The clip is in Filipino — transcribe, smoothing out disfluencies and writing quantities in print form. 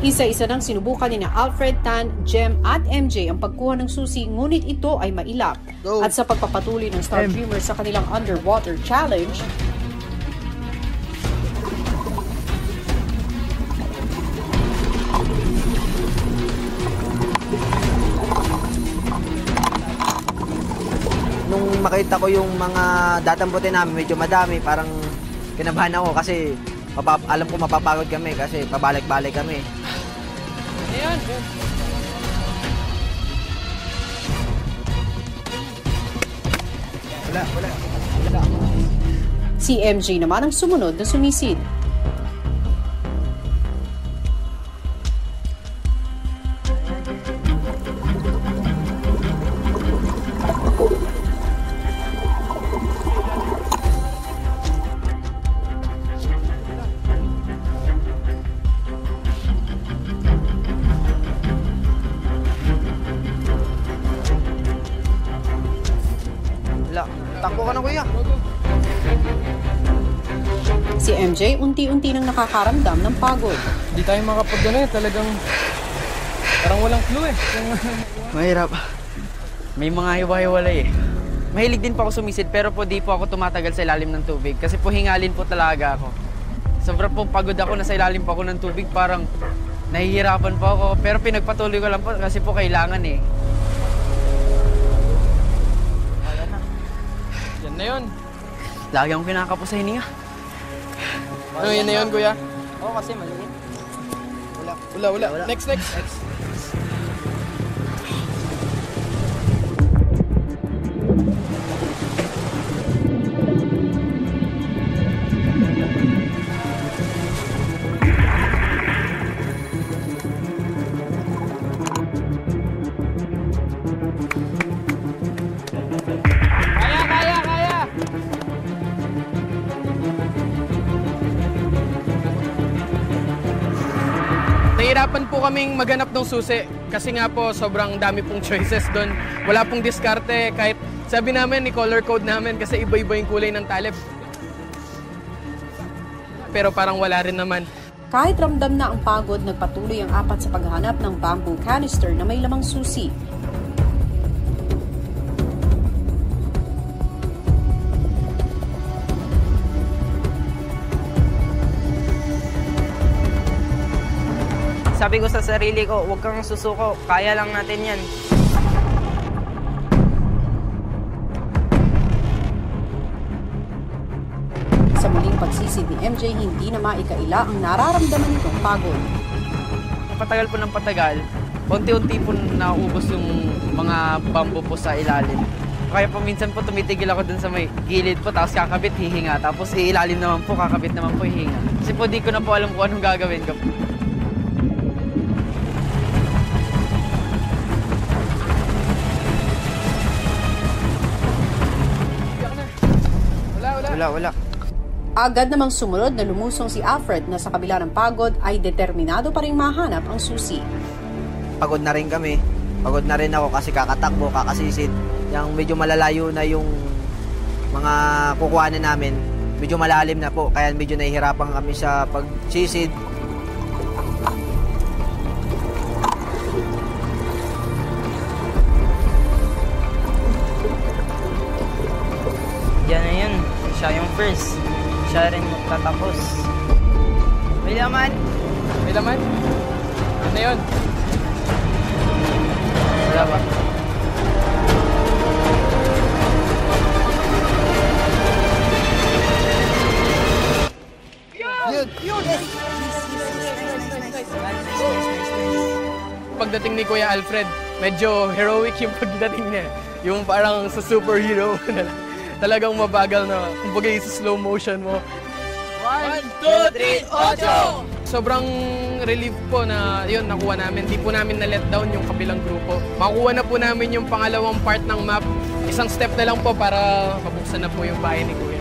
Isa-isa nang sinubukan ni Alfred, Tan, Jem at MJ ang pagkuha ng susi, ngunit ito ay mailap. At sa pagpapatuloy ng Star Dreamers sa kanilang underwater challenge, nung makita ko yung mga datambutin namin, medyo madami, parang kinabahan ako kasi alam ko mapapagod kami kasi pabalik-balik kami. Ayan. Wala. si MJ naman ang sumunod na sumisid. Takbo ka na, kuya. Si MJ unti-unti nang nakakaramdam ng pagod. Hindi tayo makapag-ano eh. Talagang parang walang clue eh. Mahirap. May mga hiwa-hiwalay eh. Mahilig din po ako sumisid pero po di po ako tumatagal sa ilalim ng tubig kasi po hingalin po talaga ako. Sobrang po pagod ako, nasa ilalim po ako ng tubig, parang nahihirapan po ako. Pero pinagpatuloy ko lang po kasi po kailangan eh. Yan na yun. Lagi akong kinakapo sa hininga. Ano yan na yun, kuya? Oo, kasi maliit. Wala. Next. Kaya! Nahirapan po kaming maghanap ng susi kasi nga po sobrang dami pong choices doon. Wala pong diskarte kahit sabi namin i-color code namin kasi iba-iba yung kulay ng talip. Pero parang wala rin naman. Kahit ramdam na ang pagod, nagpatuloy ang apat sa paghahanap ng bamboo canister na may lamang susi. Sabi ko sa sarili ko, huwag kang susuko, kaya lang natin yan. Sa muling pagsisid ni MJ, hindi na maikaila ang nararamdaman nitong pagod. Patagal po ng patagal, unti-unti po naubos yung mga bamboo po sa ilalim. Kaya po minsan po tumitigil ako dun sa may gilid po, tapos kakabit, hihinga. Tapos ilalim naman po, kakabit naman po, hihinga. Kasi po di ko na po alam kung anong gagawin ko. Wala. Agad namang sumunod na lumusong si Alfred na sa kabila ng pagod ay determinado pa rin mahanap ang susi. Pagod na rin kami. Pagod na rin ako kasi kakatakbo, kakasisid. Yung medyo malalayo na yung mga kukuhanin namin. Medyo malalim na po, kaya medyo nahihirapan kami sa pagsisid. Yan na yun, siya yung first. Siya rin magtatapos. May laman? May laman? Ano yun? Wala ba? Pagdating ni Kuya Alfred, medyo heroic yung pagdating niya. Yung parang sa superhero. Talagang mabagal na. Kumbaga sa slow motion mo. 1, 2, 3, 8! Sobrang relief po na yun, nakuha namin. Di po namin na-let down yung kabilang grupo. Makuha na po namin yung pangalawang part ng map. Isang step na lang po para mabuksan na po yung bahay ni Kuya.